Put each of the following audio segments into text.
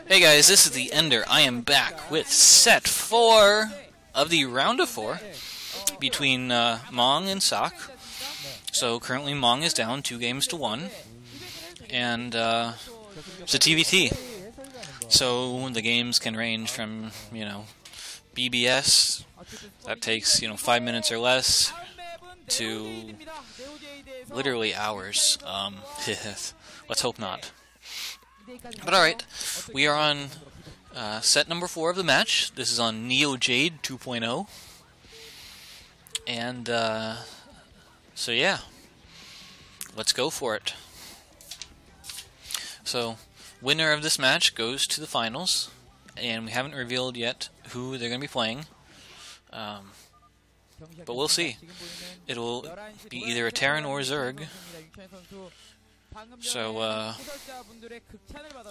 Hey guys, this is TheEnder. I am back with set 4 of the round of 4 between Mong and Ssak. So currently Mong is down 2-1, and it's a TBT. So the games can range from, BBS, that takes, 5 minutes or less, to literally hours. Let's hope not. But alright, we are on set number 4 of the match. This is on Jade 2.0. And, so yeah, let's go for it. So, winner of this match goes to the finals, and we haven't revealed yet who they're going to be playing. But we'll see. It'll be either a Terran or a Zerg. So,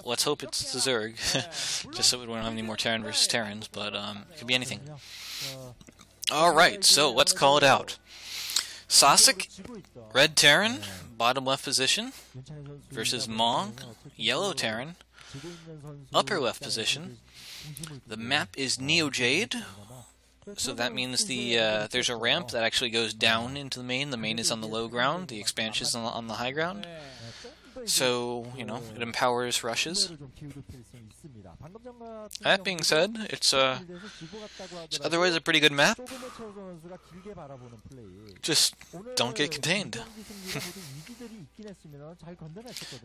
let's hope it's the Zerg, just so we don't have any more Terran versus Terrans, but it could be anything. Alright, so let's call it out. Ssak, red Terran, bottom left position, versus Mong, yellow Terran, upper left position. The map is Jade, so that means there's a ramp that actually goes down into the main. The main is on the low ground, the expansion is on the high ground. So, it empowers rushes. That being said, it's otherwise a pretty good map. Just don't get contained.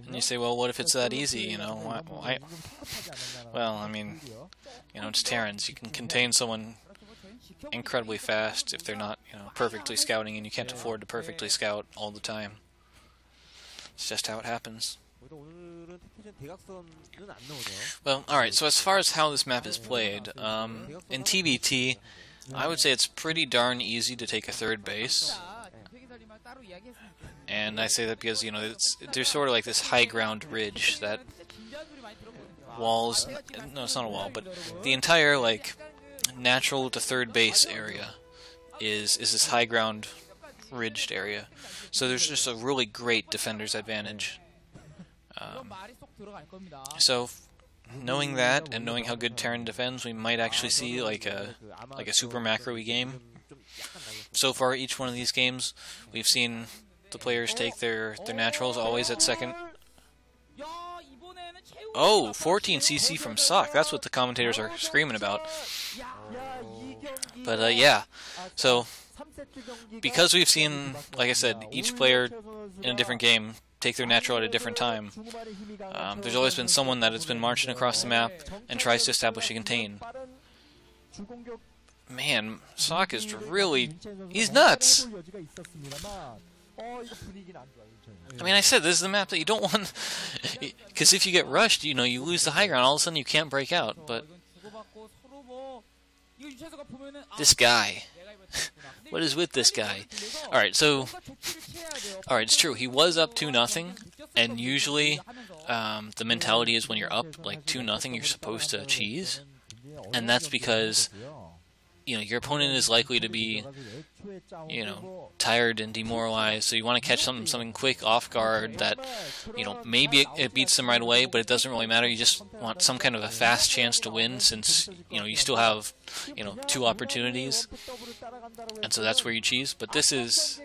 And you say, well, what if it's that easy, Why? Well, I mean, it's Terrans. You can contain someone incredibly fast if they're not, perfectly scouting, and you can't afford to perfectly scout all the time. It's just how it happens. Well, alright, so as far as how this map is played, in TBT, I would say it's pretty darn easy to take a third base. And I say that because, there's sort of like this high ground ridge that walls... No, it's not a wall, but the entire, natural to third base area is this high ground ridged area. So there's just a really great defender's advantage. So knowing that and knowing how good Terran defends, we might actually see like a super macro-y game. So far, each one of these games, we've seen the players take their naturals always at second. Oh, 14 CC from Ssak. That's what the commentators are screaming about. But yeah, so because we've seen, like I said, each player in a different game take their natural at a different time, there's always been someone that has been marching across the map and tries to establish a contain. Man, Ssak is really... he's nuts! I mean, I said this is the map that you don't want... because if you get rushed, you lose the high ground, all of a sudden you can't break out, but... this guy. What is with this guy? Alright, so... alright, it's true. He was up 2-0, and usually the mentality is when you're up, 2-0, you're supposed to cheese. And that's because, your opponent is likely to be, tired and demoralized, so you want to catch something quick off guard that, maybe it beats them right away, but it doesn't really matter. You just want some kind of a fast chance to win, since, you still have, 2 opportunities, and so that's where you cheese. But this is...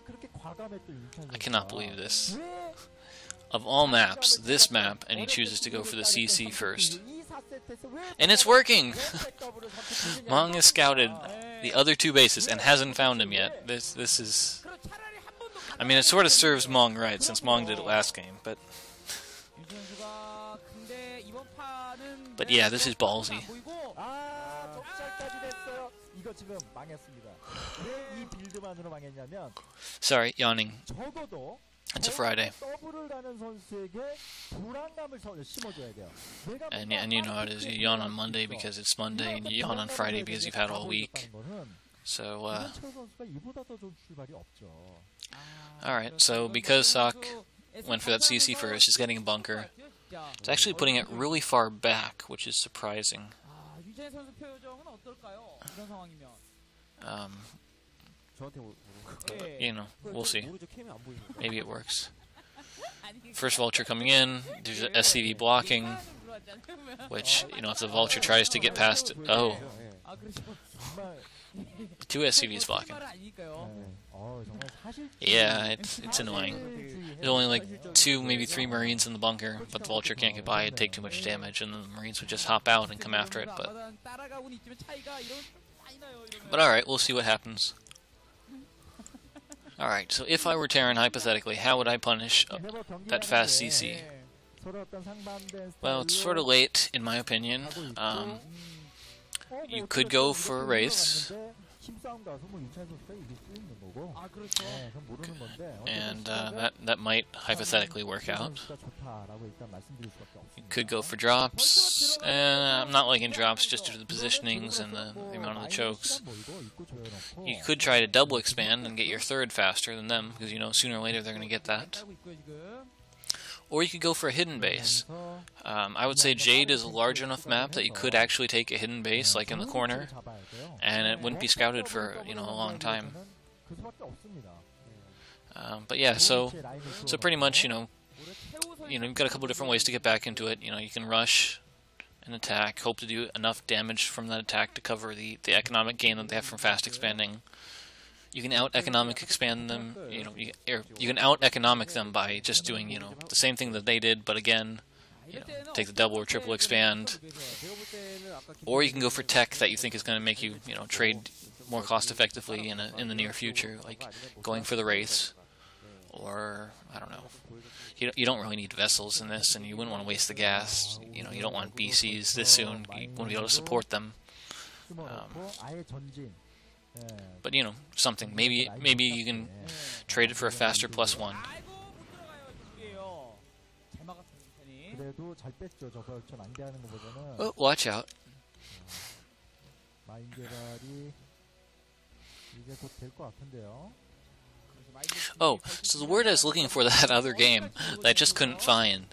I cannot believe this. Of all maps, this map, and he chooses to go for the CC first. And it's working! Mong has scouted the other 2 bases and hasn't found him yet. This is... I mean, it sort of serves Mong right, since Mong did it last game, but... but yeah, this is ballsy. Sorry, yawning. It's a Friday. And you know how it is. You yawn on Monday because it's Monday, and you yawn on Friday because you've had all week. So, alright, so because Ssak went for that CC first, he's getting a bunker. It's actually putting it really far back, which is surprising. We'll see. Maybe it works. First vulture coming in, there's a SCV blocking, Which, you know, if the Vulture tries to get past it... Oh. 2 SCVs blocking. Yeah, it's annoying. There's only like 2, maybe 3 Marines in the bunker, but the Vulture can't get by, it'd take too much damage, and the Marines would just hop out and come after it, but alright, we'll see what happens. Alright, so if I were Terran, hypothetically, how would I punish that fast CC? Well, it's sort of late, in my opinion. You could go for Wraiths. And that might hypothetically work out. You could go for drops. I'm not liking drops just due to the positionings and the amount of the chokes. You could try to double expand and get your 3rd faster than them, because you know sooner or later they're going to get that. Or you could go for a hidden base. I would say Jade is a large enough map that you could actually take a hidden base, like in the corner, and it wouldn't be scouted for, you know, a long time. But yeah, so pretty much, you know, you've got a couple different ways to get back into it. You know, you can rush and attack, hope to do enough damage from that attack to cover the economic gain that they have from fast expanding. You can out-economic expand them, you know, you can out-economic them by just doing, you know, the same thing that they did, but again, you know, take the double or triple expand. Or you can go for tech that you think is going to make you, you know, trade more cost-effectively in the near future, like going for the Wraiths, or, I don't know. You don't really need vessels in this, and you wouldn't want to waste the gas. You know, you don't want BCs this soon. You want to be able to support them. But you know, something. Maybe you can trade it for a faster +1. Oh, watch out. Oh, so the word I was looking for that other game that I just couldn't find.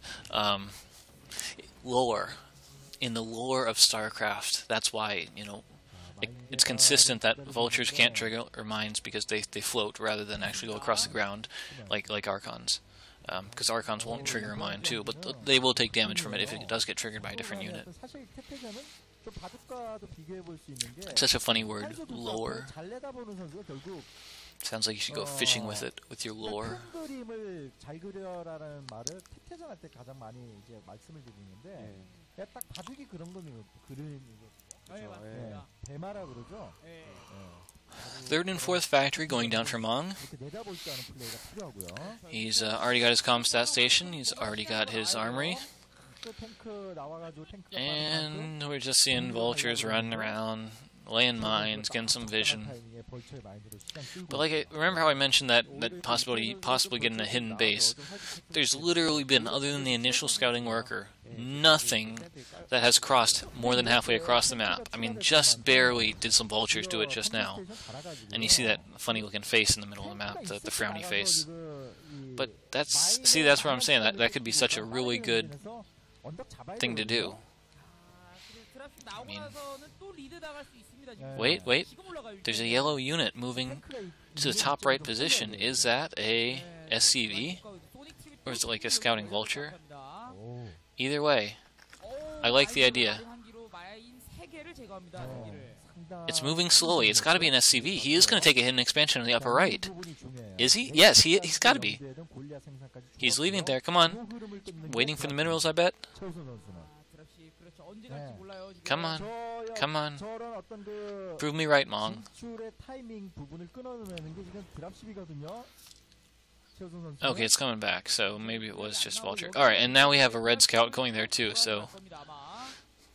Lore. In the lore of StarCraft. That's why, you know, it's consistent that Vultures can't trigger mines because they float rather than actually go across the ground like Archons. Because Archons won't trigger a mine too, but they will take damage from it if it does get triggered by a different unit. It's such a funny word, lore. Sounds like you should go fishing with it, with your lore. Third and fourth factory going down for Mong. He's already got his comstat station. He's already got his armory. And we're just seeing vultures running around, laying mines, getting some vision. But like, remember how I mentioned that possibly getting a hidden base? There's literally been, other than the initial scouting worker, nothing that has crossed more than halfway across the map. I mean, just barely did some vultures do it just now. And you see that funny looking face in the middle of the map, the frowny face. But that's what I'm saying. That could be such a really good thing to do. I mean, wait. There's a yellow unit moving to the top right position. Is that a SCV? Or is it like a scouting vulture? Either way, I like the idea. It's moving slowly. It's got to be an SCV. He is going to take a hidden expansion in the upper right. Is he? Yes, he's got to be. He's leaving it there. Come on. Waiting for the minerals, I bet. Come on. Come on. Prove me right, Mong. Okay, it's coming back, so maybe it was just Vulture. Alright, and now we have a Red Scout going there too, so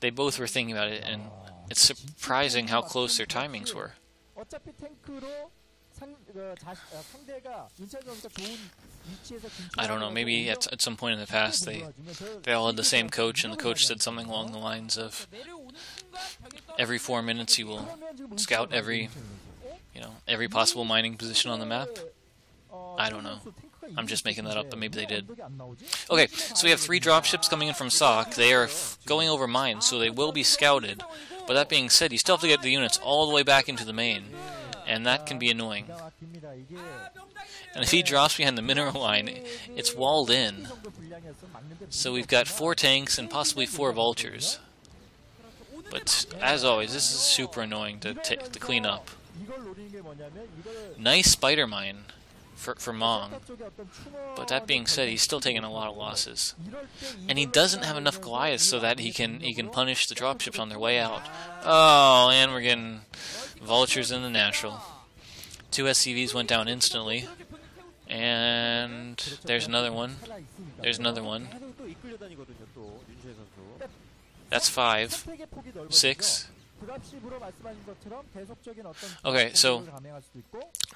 they both were thinking about it, and it's surprising how close their timings were. I don't know, maybe at some point in the past they all had the same coach, and the coach said something along the lines of every 4 minutes you will scout every possible mining position on the map. I don't know. I'm just making that up, but maybe they did. Okay, so we have 3 dropships coming in from Ssak. They are going over mines, so they will be scouted. But that being said, you still have to get the units all the way back into the main. and that can be annoying. And if he drops behind the mineral line, it's walled in. So we've got 4 tanks and possibly 4 vultures. But as always, this is super annoying to clean up. Nice spider mine for Mong. But that being said, he's still taking a lot of losses. And he doesn't have enough Goliaths so that he can punish the dropships on their way out. Oh, and we're getting vultures in the natural. 2 SCVs went down instantly. And there's another one. There's another one. That's 5. 6. Okay, so I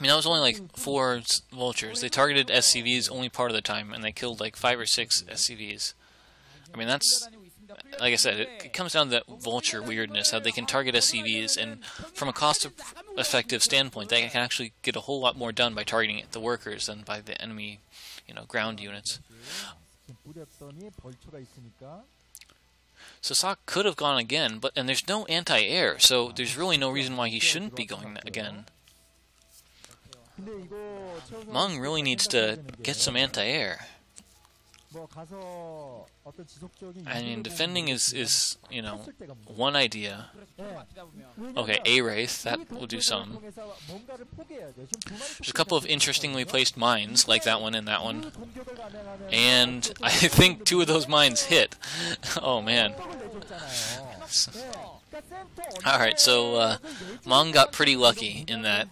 mean that was only like 4 vultures. They targeted SCVs only part of the time, and they killed like 5 or 6 SCVs. I mean that's, like I said, it comes down to that vulture weirdness, how they can target SCVs, and from a cost-effective standpoint, they can actually get a whole lot more done by targeting the workers than by the enemy, ground units. So Ssak could have gone again, and there's no anti-air, so there's really no reason why he shouldn't be going again. Mong really needs to get some anti-air. I mean, defending is one idea. Okay, a Wraith, that will do some. There's a couple of interestingly placed mines, like that one and that one. And I think 2 of those mines hit. Oh man. Alright, so Mong got pretty lucky in that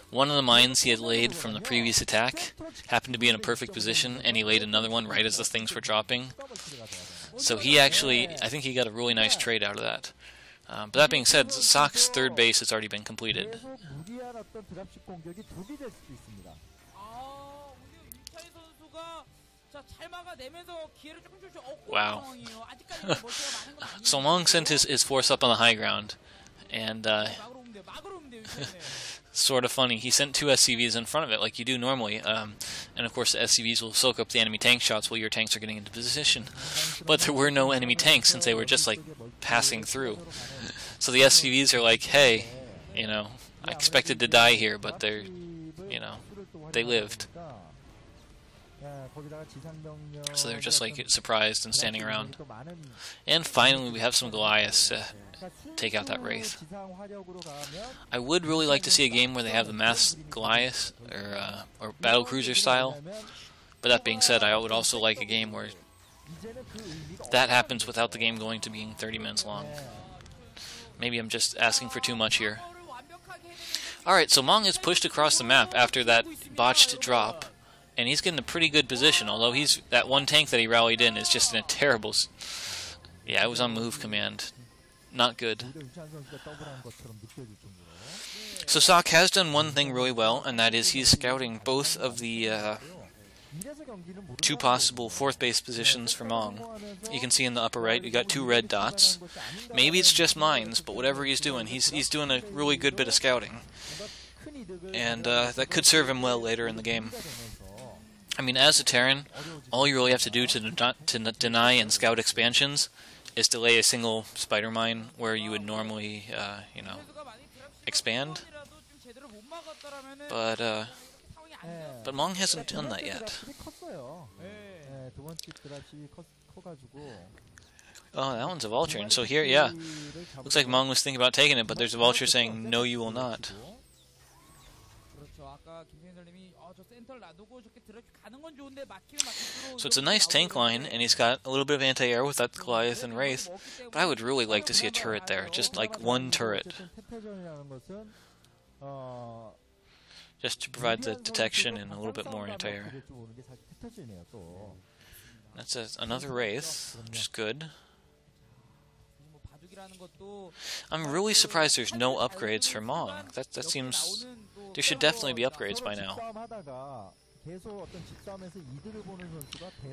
one of the mines he had laid from the previous attack happened to be in a perfect position, and he laid another one right as the things were dropping. So he actually, I think he got a really nice trade out of that. But that being said, Ssak's 3rd base has already been completed. Wow. So Mong sent his force up on the high ground, and sort of funny, he sent 2 SCVs in front of it like you do normally, and of course the SCVs will soak up the enemy tank shots while your tanks are getting into position. But there were no enemy tanks since they were just like passing through. So the SCVs are like, hey, I expected to die here, but they're, they lived. So they're just like surprised and standing around. And finally we have some Goliaths to take out that Wraith. I would really like to see a game where they have the mass Goliath or battle cruiser style. But that being said, I would also like a game where that happens without the game going to being 30 minutes long. Maybe I'm just asking for too much here. Alright, so Mong is pushed across the map after that botched drop. And he's getting a pretty good position, although that one tank that he rallied in is just in a terrible... Yeah, it was on move command. Not good. So Ssak has done one thing really well, and that is he's scouting both of the 2 possible 4th base positions for Mong. You can see in the upper right, you got 2 red dots. Maybe it's just mines, but whatever he's doing doing a really good bit of scouting. And that could serve him well later in the game. I mean, as a Terran, all you really have to do to deny and scout expansions is to lay a single spider mine where you would normally, expand. But Mong hasn't done that yet. Oh, that one's a vulture. And so here, yeah, looks like Mong was thinking about taking it, but there's a vulture saying, no, you will not. So it's a nice tank line, and he's got a little bit of anti-air with that Goliath and Wraith, but I would really like to see a turret there, just like 1 turret. Just to provide the detection and a little bit more anti-air. That's another Wraith, which is good. I'm really surprised there's no upgrades for Mong. That seems... There should definitely be upgrades by now.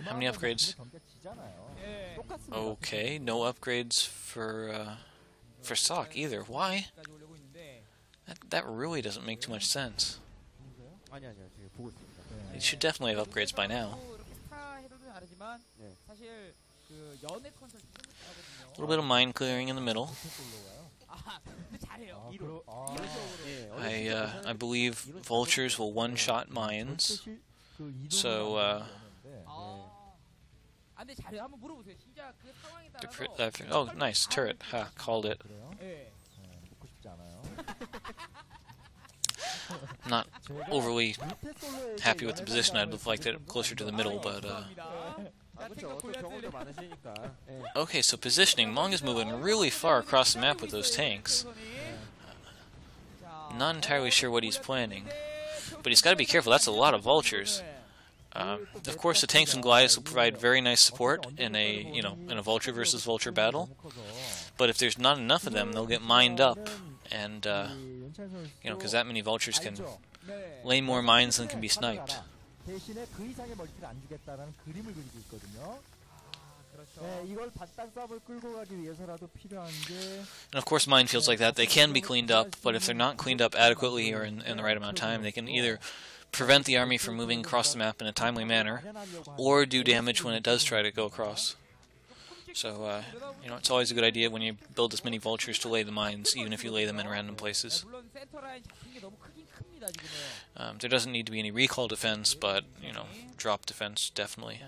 How many upgrades? Okay, no upgrades for Ssak either. Why? That really doesn't make too much sense. They should definitely have upgrades by now. A little bit of mine clearing in the middle. I believe vultures will one-shot mines. So, oh, nice turret. Ha, called it. Not overly happy with the position. I'd have liked it closer to the middle, but okay, so positioning. Mong is moving really far across the map with those tanks. Not entirely sure what he's planning, but he's got to be careful. That's a lot of vultures. Of course, the tanks and Goliaths will provide very nice support in a in a vulture versus vulture battle. But if there's not enough of them, they'll get mined up, and because that many vultures can lay more mines than can be sniped. And of course, minefields like that, they can be cleaned up, but if they're not cleaned up adequately or in the right amount of time, they can either prevent the army from moving across the map in a timely manner, or do damage when it does try to go across. So, it's always a good idea when you build as many vultures to lay the mines, even if you lay them in random places. There doesn't need to be any recall defense, but, drop defense, definitely.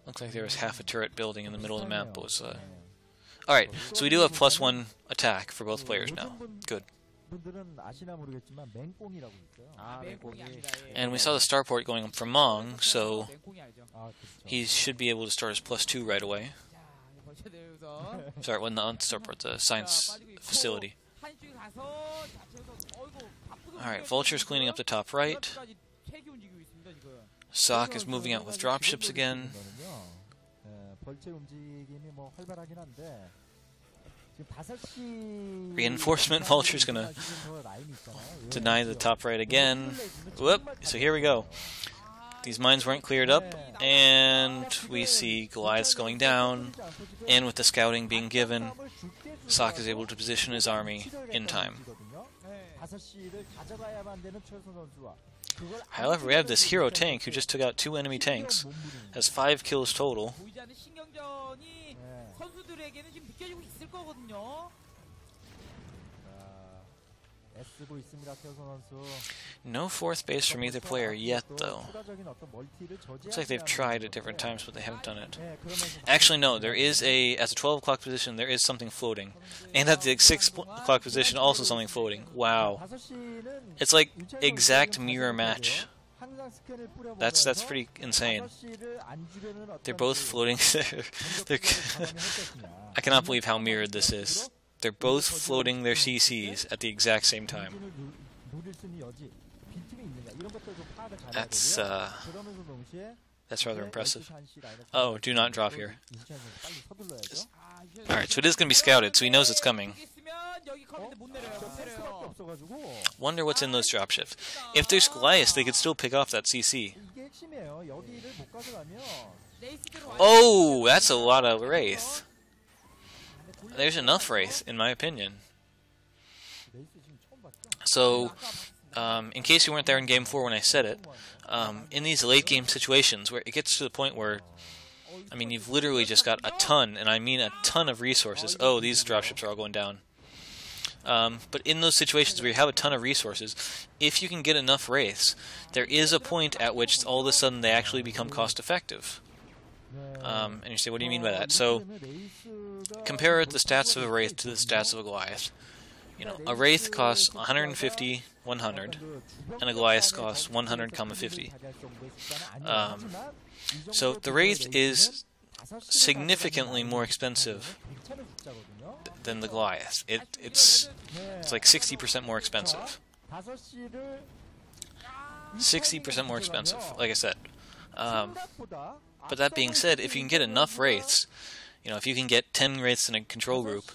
Looks like there was half a turret building in the middle of the map, but was, Alright, so we do have +1 attack for both players now. Good. And we saw the starport going up for Mong, so he should be able to start his +2 right away. Sorry, not the starport, the science facility. Alright, Vulture's cleaning up the top right. Ssak is moving out with dropships again. Reinforcement Vulture's gonna deny the top right again. Whoop! So here we go. These mines weren't cleared up, and we see Goliaths going down, and with the scouting being given, Ssak is able to position his army in time. However, we have this hero tank who just took out 2 enemy tanks, has 5 kills total. No 4th base from either player yet, though. Looks like they've tried at different times, but they haven't done it. Actually, no, there is at the 12 o'clock position, there is something floating. And at the 6 o'clock position, also something floating. Wow. It's like exact mirror match. That's pretty insane. They're both floating. I cannot believe how mirrored this is. They're both floating their CCs at the exact same time. That's rather impressive. Oh, do not drop here. Alright, so it is going to be scouted, so he knows it's coming. Wonder what's in those dropships. If there's Goliaths, they could still pick off that CC. Oh, that's a lot of Wraith. There's enough Wraith, in my opinion. So, in case you weren't there in Game 4 when I said it, in these late-game situations where it gets to the point where, I mean, you've literally just got a ton, and I mean a ton of resources. Oh, these dropships are all going down. But in those situations where you have a ton of resources, if you can get enough Wraiths, there is a point at which all of a sudden they actually become cost-effective. And you say, what do you mean by that? So, compare the stats of a Wraith to the stats of a Goliath. A Wraith costs 150, 100, and a Goliath costs 100, 50. So the Wraith is significantly more expensive than the Goliath. It's like 60% more expensive. 60% more expensive, like I said. But that being said, if you can get enough Wraiths, if you can get 10 Wraiths in a control group,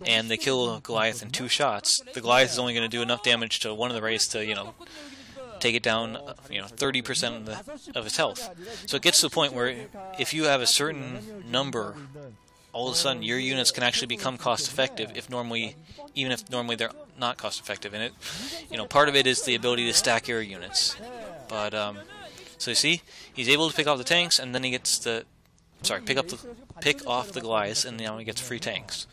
and they kill a Goliath in 2 shots, the Goliath is only going to do enough damage to one of the Wraiths to, take it down, 30% of its health. So it gets to the point where if you have a certain number, all of a sudden your units can actually become cost-effective even if normally they're not cost-effective. And part of it is the ability to stack your units. But So you see, he's able to pick off the tanks, and then he gets the, pick off the Goliaths, and now he gets free tanks.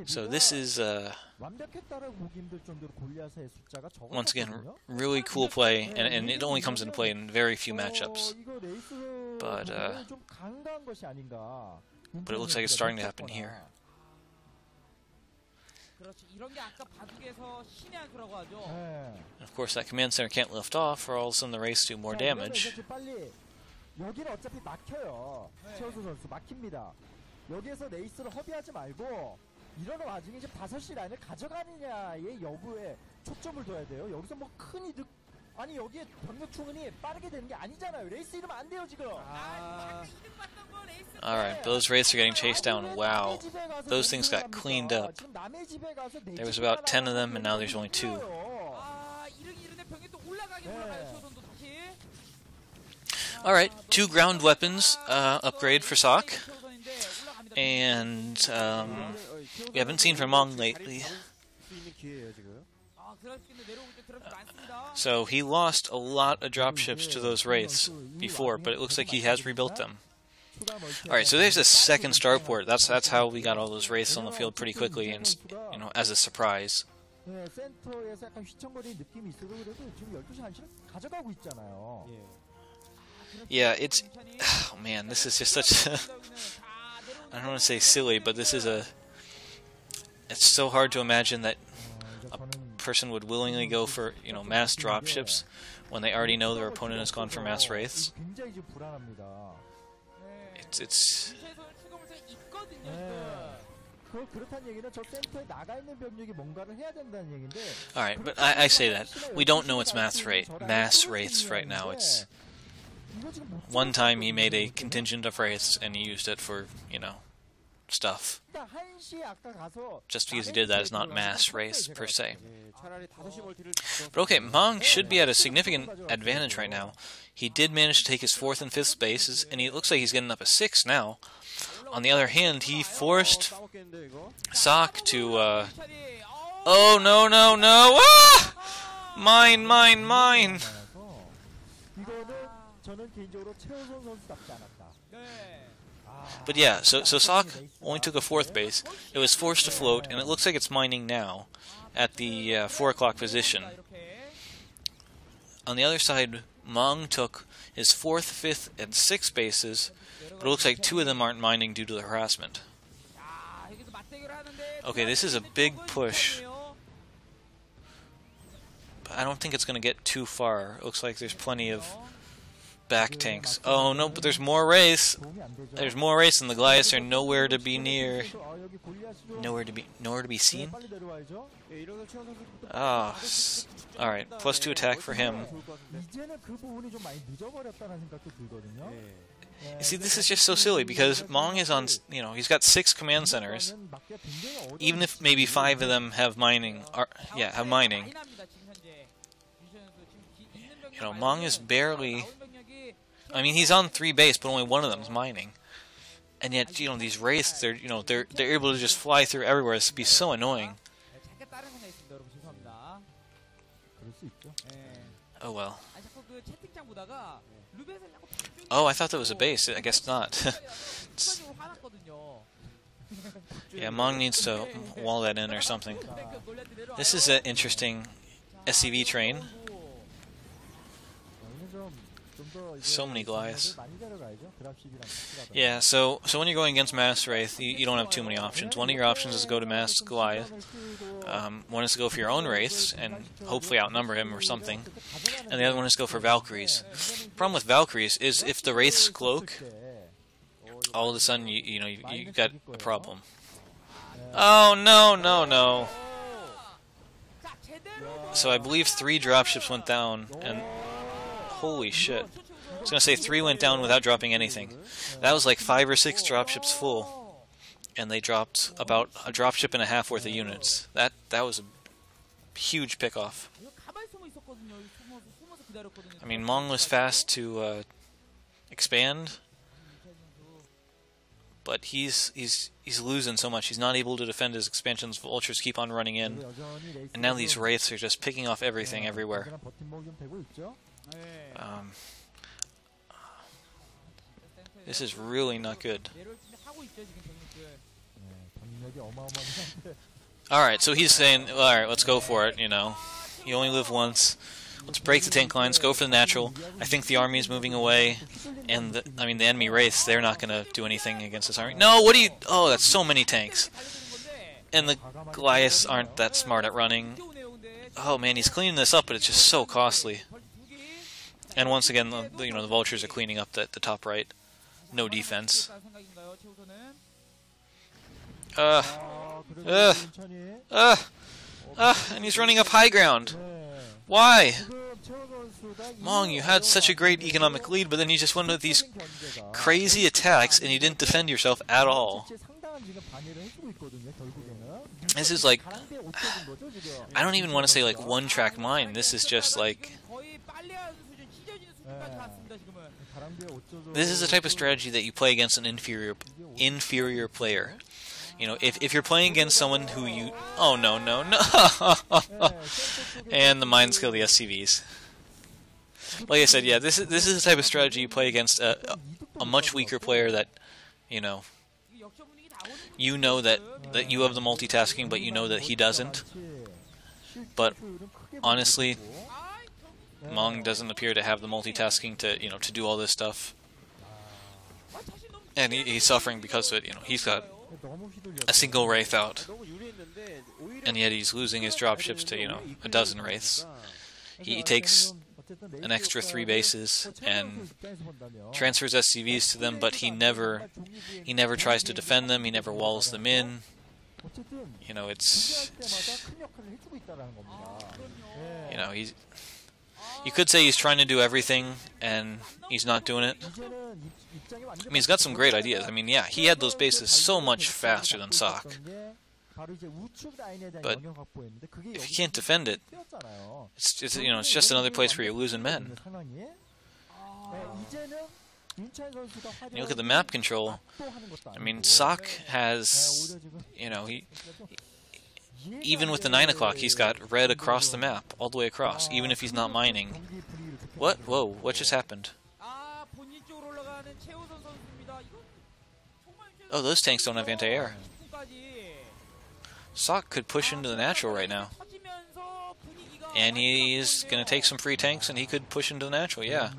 So this is once again really cool play, and it only comes into play in very few matchups. But it looks like it's starting to happen here. And of course, that command center can't lift off, or all of a sudden the race do more damage. 여기에서 레이스를 허비하지 말고 이러는 와중에 지금 5시 라인을 가져가느냐의 여부에 초점을 둬야 돼요. 여기서 뭐 큰 이득 아니 여기에 병력 충원이 빠르게 되는 게 아니잖아요. 레이스 이러면 안 돼요 지금. Alright, those wraiths are getting chased down. Wow. Those things got cleaned up. There was about 10 of them, and now there's only 2. Alright, 2 ground weapons upgrade for Ssak. And we haven't seen from Mong lately. So he lost a lot of dropships to those wraiths before, but it looks like he has rebuilt them. Alright, so there's a second starport. That's how we got all those wraiths on the field pretty quickly, and as a surprise. Yeah, it's... Oh man, this is just such a... I don't want to say silly, but this is a... It's so hard to imagine that a person would willingly go for, mass dropships when they already know their opponent has gone for mass wraiths. It's... Alright, but I say that. We don't know it's mass wraiths right now. It's... One time he made a contingent of wraiths and he used it for, stuff. Just because he did that is not mass wraiths per se. But okay, Mong should be at a significant advantage right now. He did manage to take his 4th and 5th spaces, and he looks like he's getting up a 6 now. On the other hand, he forced Ssak to, Oh, no, no, no! Ah! Mine, mine, mine! But yeah, so Ssak only took a 4th base. It was forced to float, and it looks like it's mining now at the 4 o'clock position. On the other side, Mong took his 4th, 5th, and 6th bases, but it looks like 2 of them aren't mining due to the harassment. Okay, this is a big push. But I don't think it's going to get too far. It looks like there's plenty of back tanks. Oh no, but there's more wraiths. There's more wraiths, and the Goliaths are nowhere to be near. Nowhere to be seen. Ah, alright. +2 attack for him. You see, this is just so silly because Mong is on. He's got 6 command centers. Even if maybe 5 of them have mining, have mining. Mong is barely. I mean, he's on 3 base, but only 1 of them is mining. And yet, these wraiths, they're able to just fly through everywhere. It's be so annoying. Oh well. Oh, I thought that was a base. I guess not. Yeah, Mong needs to wall that in or something. This is an interesting SCV train. So many Goliaths. Yeah, so when you're going against Mass Wraith, you don't have too many options. One of your options is to go to Mass Goliath. One is to go for your own Wraiths and hopefully outnumber him or something. And the other one is to go for Valkyries. The problem with Valkyries is if the Wraiths cloak, all of a sudden you got a problem. Oh no, no, no. So I believe 3 dropships went down, and holy shit. I was going to say 3 went down without dropping anything. That was like 5 or 6 dropships full, and they dropped about a dropship and a half worth of units. That was a huge pickoff. I mean, Mong was fast to expand, but he's losing so much. He's not able to defend his expansions. Vultures keep on running in, and now these wraiths are just picking off everything everywhere. This is really not good. Alright, so he's saying, alright, let's go for it, you know. You only live once. Let's break the tank lines, go for the natural. I think the army is moving away, and the enemy wraiths, they're not going to do anything against this army. No, what do you... Oh, that's so many tanks. And the Goliaths aren't that smart at running. Oh man, he's cleaning this up, but it's just so costly. And once again, the vultures are cleaning up the top right. No defense. And he's running up high ground. Why? Mong, you had such a great economic lead, but then you just went with these crazy attacks and you didn't defend yourself at all. This is like... I don't even want to say like one-track mind. This is just like... This is the type of strategy that you play against an inferior player. You know, if you're playing against someone who you... Oh, no. And the mines kill the SCVs. Like I said, yeah, this is the type of strategy you play against a much weaker player that, you know that you have the multitasking, but you know that he doesn't. But honestly, Mong doesn't appear to have the multitasking to do all this stuff. And he's suffering because of it. He's got a single wraith out, and yet he's losing his dropships to a dozen wraiths. He takes an extra 3 bases and transfers SCVs to them, but he never tries to defend them. He never walls them in. You could say he's trying to do everything, and he's not doing it. I mean, he's got some great ideas. I mean, yeah, he had those bases so much faster than Ssak. But if you can't defend it, it's just another place where you're losing men. You look at the map control. I mean, Ssak has, even with the 9 o'clock, he's got red across the map, all the way across, even if he's not mining. What? Whoa, what just happened? Oh, those tanks don't have anti-air. Ssak could push into the natural right now. And he's going to take some free tanks, and he could push into the natural, yeah.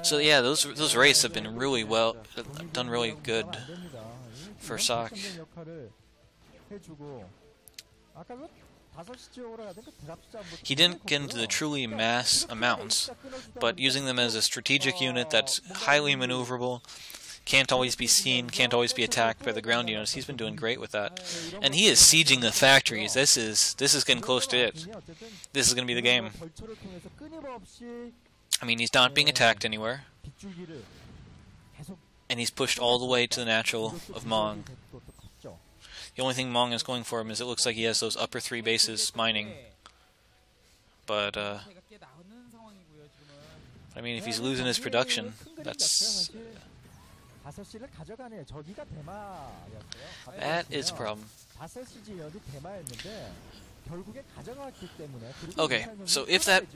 So yeah, those wraiths have been done really good for Ssak. He didn't get into the truly mass amounts, but using them as a strategic unit that's highly maneuverable, can't always be seen, can't always be attacked by the ground units, he's been doing great with that. And he is sieging the factories. This is getting close to it. This is going to be the game. I mean, he's not being attacked anywhere. And he's pushed all the way to the natural of Mong. The only thing Mong is going for him is it looks like he has those upper 3 bases mining. But, I mean, if he's losing his production, that's... that is a problem. Okay, so if that...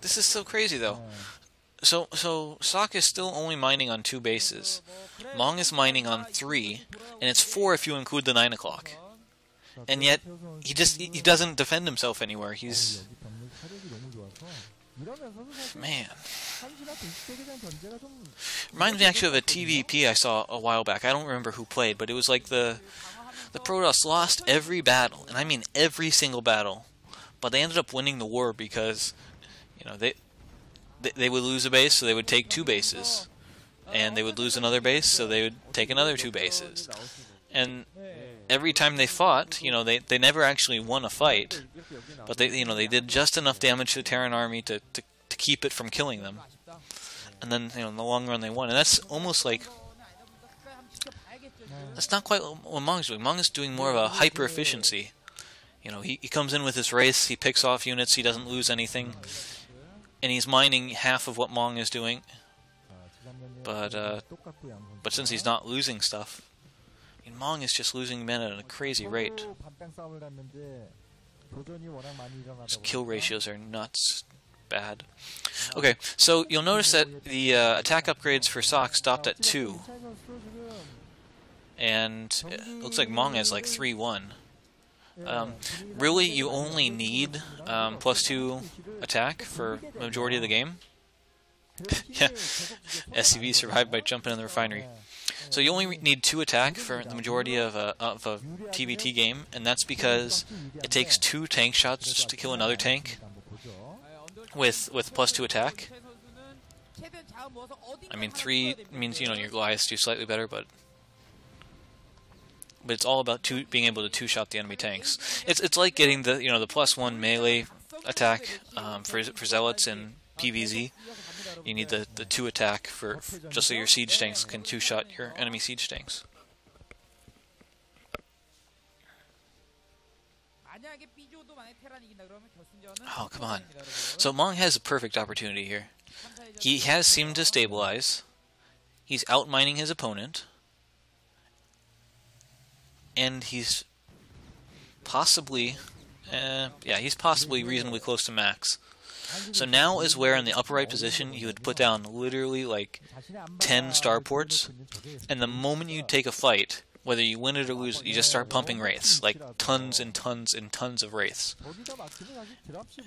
This is so crazy, though. So Ssak is still only mining on 2 bases. Mong is mining on 3, and it's 4 if you include the 9 o'clock. And yet, he doesn't defend himself anywhere. He's... Man. Reminds me actually of a TVP I saw a while back. I don't remember who played, but it was like the Protoss lost every battle, and I mean every single battle. But they ended up winning the war because, they would lose a base, so they would take 2 bases. And they would lose another base, so they would take another 2 bases. And every time they fought, they never actually won a fight. But they did just enough damage to the Terran army to keep it from killing them. And then, in the long run they won. And that's almost like... That's not quite what Mong's doing. Mong is doing more of a hyper-efficiency. He comes in with his race, he picks off units, he doesn't lose anything. And he's mining half of what Mong is doing. but since he's not losing stuff, I mean, Mong is just losing men at a crazy rate. His kill ratios are nuts. Bad. Okay, so you'll notice that the attack upgrades for Ssak stopped at 2. And it looks like Mong has like 3-1. Really, you only need +2 attack for the majority of the game. Yeah, SCV survived by jumping in the refinery. So you only need 2 attack for the majority of a TVT game, and that's because it takes 2 tank shots to kill another tank with +2 attack. I mean, 3 means, you know, your Goliaths do slightly better, but it's all about being able to 2-shot the enemy tanks. It's like getting the, you know, the +1 melee attack for Zealots in PvZ. You need the 2 attack for just so your siege tanks can 2-shot your enemy siege tanks. Oh, come on. So Mong has a perfect opportunity here. He has seemed to stabilize. He's outmining his opponent. And he's possibly, he's possibly reasonably close to max. So now is where in the upper right position you would put down literally like 10 starports, and the moment you take a fight, whether you win it or lose it, you just start pumping wraiths, like tons and tons and tons of wraiths.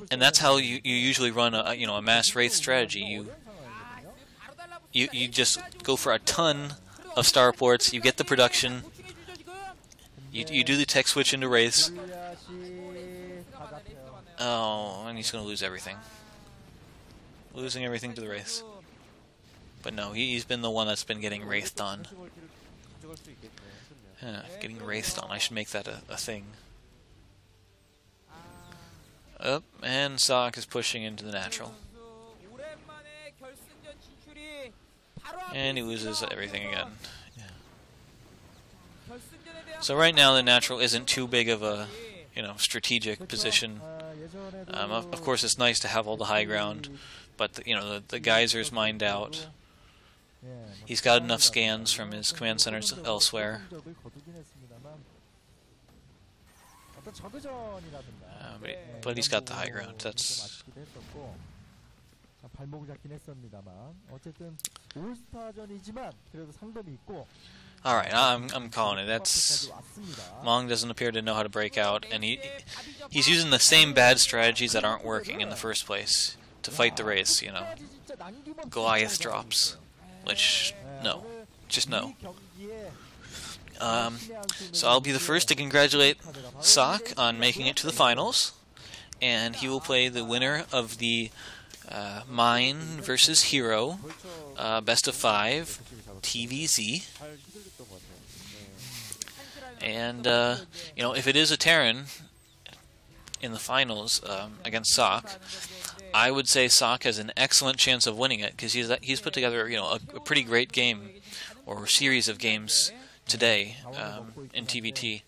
And that's how you usually run a mass wraith strategy. You just go for a ton of starports, you get the production, you do the tech switch into wraiths. Oh, and he's going to lose everything. Losing everything to the wraiths. But no, he's been the one that's been getting wraithed on. Getting wraithed on. I should make that a thing. Up, and Ssak is pushing into the natural. And he loses everything again. Yeah. So right now the natural isn't too big of a, strategic position. Of course, it's nice to have all the high ground, but the geyser's mined out. He's got enough scans from his command centers elsewhere. But he's got the high ground. That's. Alright, I'm calling it. That's Mong doesn't appear to know how to break out, and he's using the same bad strategies that aren't working in the first place to fight the race, Goliath drops. Which, no. Just no. So I'll be the first to congratulate Ssak on making it to the finals, and he will play the winner of the Mine versus Hero best of 5 TVZ. And if it is a Terran in the finals against Ssak, I would say Ssak has an excellent chance of winning it because he's put together a pretty great game or series of games today in TVT.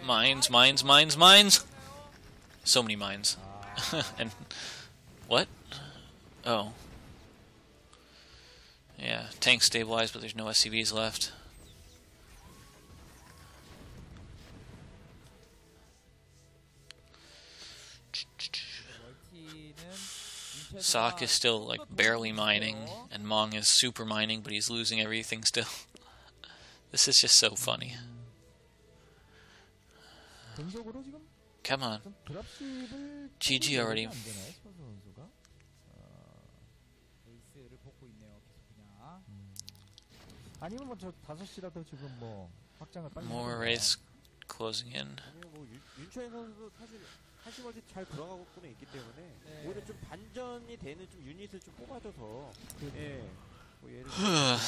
Mines, mines, mines, mines! So many mines. And what? Oh. Yeah, tank stabilized, but there's no SCVs left. Ssak is still like barely mining, and Mong is super mining, but he's losing everything still. This is just so funny. Come on. GG already. More wraiths closing in. 사실 잘 돌아가고는 있기 때문에 오히려 좀 반전이 되는 좀 유닛을 좀 뽑아줘서 뭐 예를 들어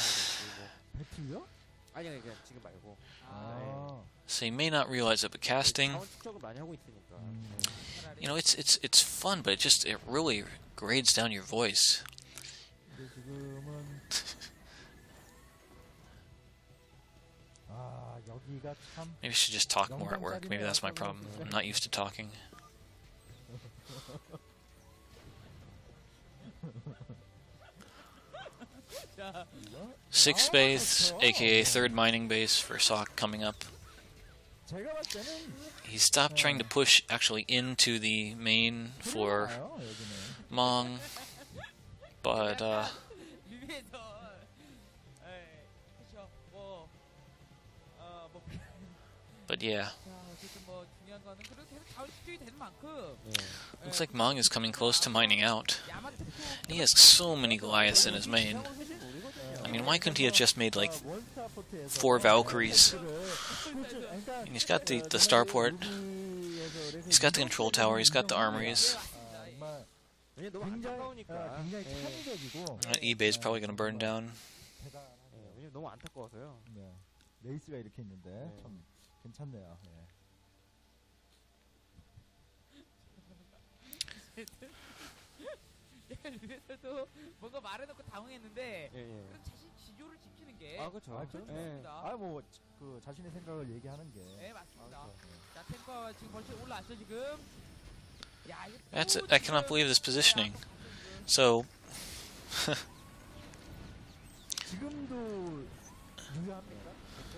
배틀이요? 아니 그냥 지금 말고 So you may not realize it, but casting, 많이 하고 있으니까 it's fun, but it really grades down your voice. Maybe I should just talk more at work. Maybe that's my problem. I'm not used to talking. Sixth base, aka third mining base for Ssak coming up. 제가 봤을 때는 He stopped trying to push actually into the main for 와요, 여기는. Mong, but 뮤비에서 그렇죠. but yeah, 자, 어쨌든 뭐 중요한 거는 그래도 계속 자원 집중이 되는 만큼 looks like Mong is coming close to mining out. 야마토 And he has so many Goliaths in his main. I mean, why couldn't he have just made like 4 Valkyries? And he's got the starport, he's got the control tower, he's got the armories. 왜냐면 너무 안타까우니까. 굉장히 창의적이고 eBay's probably gonna burn down. 왜냐면 너무 안타까워서요. 네. 레이스가 이렇게 있는데 참 괜찮네요. 예. 뮤비에서도 뭔가 말해놓고 당황했는데 예, 예. 그래도 자신 지조를 지키는 게 아, 그렇죠. 예. 뭐 그 자신의 생각을 얘기하는 게. 네, 맞습니다. 자, 탱커 지금 벌써 올라왔죠, 지금. 야, 이거 That's 또 it. I cannot believe this positioning. So 지금도 유효합니까?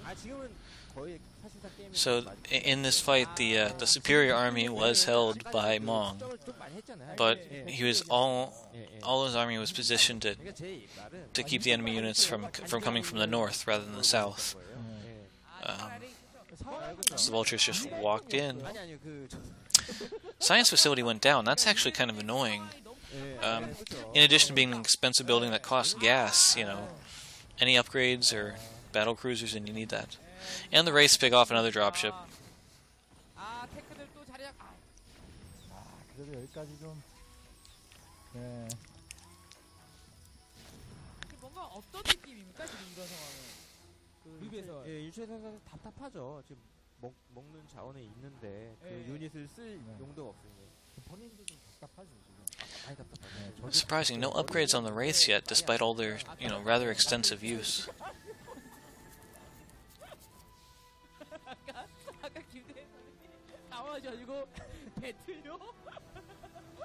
아, 지금은 거의 사실상 게임이 So in this fight, the superior army was held by Mong, 좀 많이 했잖아요. but 예, he was all his army was positioned 그러니까 제 말은 to keep the enemy units from coming from the north rather than the south. So the vultures just walked in. 아니 아니요 그 Science facility went down. That's actually kind of annoying. In addition to being an expensive building that costs gas, you know, any upgrades or battle cruisers, and you need that. And the Wraiths pick off another dropship. 아, 탱크들 또 자리 그래도 여기까지 좀. 네. 뭔가 어떤 느낌입니까, 지금 이런 상황은? 뮤비에서. 예, 일주일 선수 답답하죠. 지금 먹는 자원이 있는데 그 예. 유닛을 쓸 네. 용도가 없으니 본인도 좀 답답하죠 지금. 많이 답답하죠. 네, 저도 Surprising, no upgrades on the Wraiths yet, despite all their, you know, rather extensive use. 아까 김대현 선생님이 나와가지고 배틀요?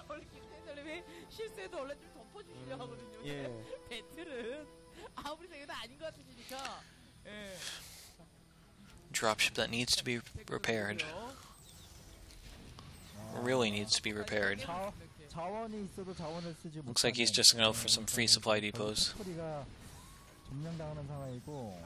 원래 김대현 선생님이 실수해도 원래 좀 덮어주시려 하거든요. 예. 배틀은 아무리 생각해도 아닌 것 같으시니까. 예. Dropship that needs to be repaired. Really needs to be repaired. 자원이 있어도 자원을 쓰지 Looks like he's just gonna go for some free supply depots. 스토리가 점령당하는 상황이고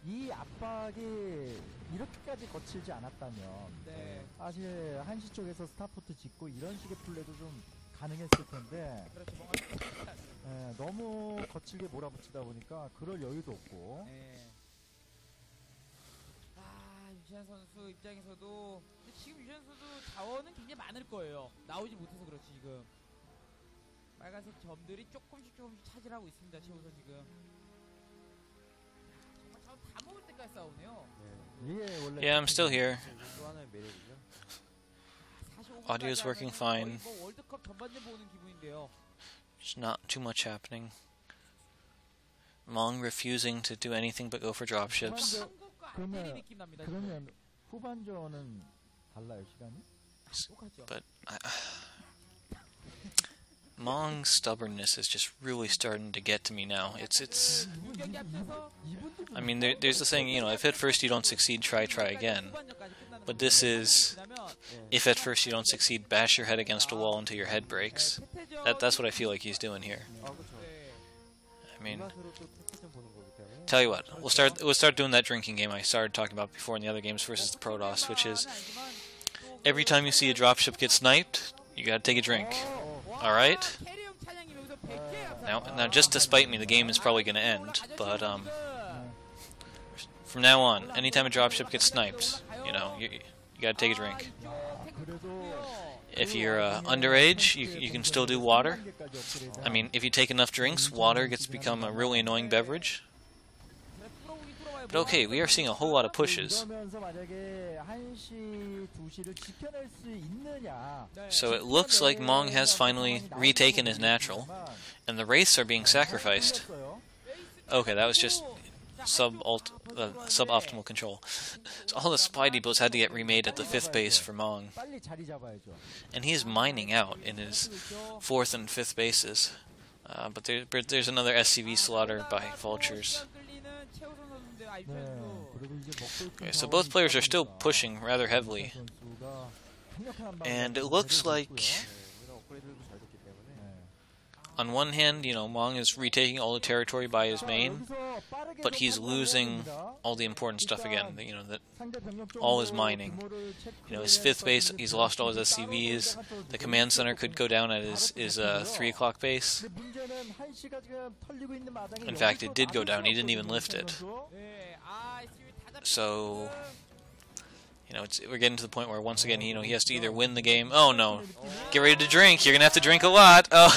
이 압박이 이렇게까지 거칠지 않았다면 네. 사실 한시 쪽에서 스타포트 짓고 이런 식의 플레이도 좀 가능했을 텐데 그렇죠. 뭔가 너무 거칠게 몰아붙이다 보니까 그럴 여유도 없고 네. 아, 유시안 선수 입장에서도 근데 지금 유시안 선수 자원은 굉장히 많을 거예요. 나오지 못해서 그렇지 지금. 빨간색 점들이 조금씩 차지하고 있습니다. 최우선 지금. 정말 자원 다 먹을 때까지 싸우네요. 이게 원래 Yeah, I'm still here. 또 하나의 매력이죠. 45분까지 Audio's working 하면은 fine. 거의 뭐 월드컵 전반전 보는 기분인데요. There's not too much happening. Mong refusing to do anything but go for dropships. 한국과 안테리 그러면- 느낌 납니다. 그러면 후반전은 달라요 시간이? 똑같죠. But Mong's stubbornness is just really starting to get to me now. It's. 경기 앞에서 I mean, there's the saying, you know, if at first you don't succeed, try again. But this is, if at first you don't succeed, bash your head against a wall until your head breaks. That's what I feel like he's doing here. 아 그렇죠. I mean, 맛으로 또 패키전 보는 거기 때문에. tell you what, we'll start doing that drinking game I started talking about before in the other games versus the Protoss, which is every time you see a dropship get sniped, you gotta take a drink. All right. Now, just to spite me, the game is probably gonna end. But from now on, anytime a dropship gets sniped, you know, you gotta take a drink. If you're underage, you can still do water. I mean, if you take enough drinks, water gets become a really annoying beverage. But okay, we are seeing a whole lot of pushes. 그러면서 만약에 1시, 2시를 지켜낼 수 있느냐. So it looks like Mong has finally retaken his natural, and the Wraiths are being sacrificed. Okay, that was just suboptimal control. So all the spy depots had to get remade at the 5th base for Mong. 빨리 자리 잡아야죠. And he is mining out in his 4th and 5th bases. But there's another SCV slaughter by vultures. Okay, so both players are still pushing rather heavily, and it looks like, on one hand, Mong is retaking all the territory by his main, but he's losing all the important stuff again. That all his mining. His 5th base, he's lost all his SCVs. The command center could go down at his 3 o'clock base. In fact, it did go down. He didn't even lift it. So, we're getting to the point where once again, he has to either win the game. Oh no! Get ready to drink. You're gonna have to drink a lot. Oh,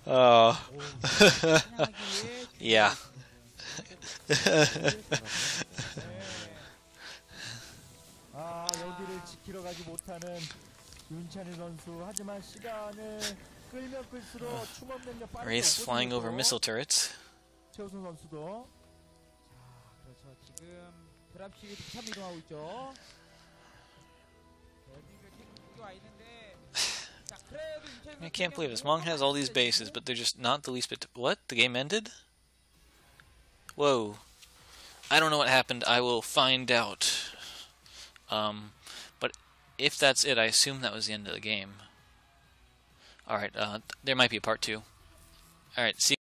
oh, yeah. 여기를 지키러 가지 못하는 윤찬희 선수. 하지만 시간을 끌면 끌수록 충원 능력 빠르게 Wraith flying over missile turrets. 최우선 선수도. 그렇죠. 지금 드랍식이 참 이동하고 있죠. I can't believe this. Mong has all these bases, but they're just not the least bit. What? The game ended? Whoa. I don't know what happened. I will find out. But if that's it, I assume that was the end of the game. Alright, there might be a part 2. Alright, see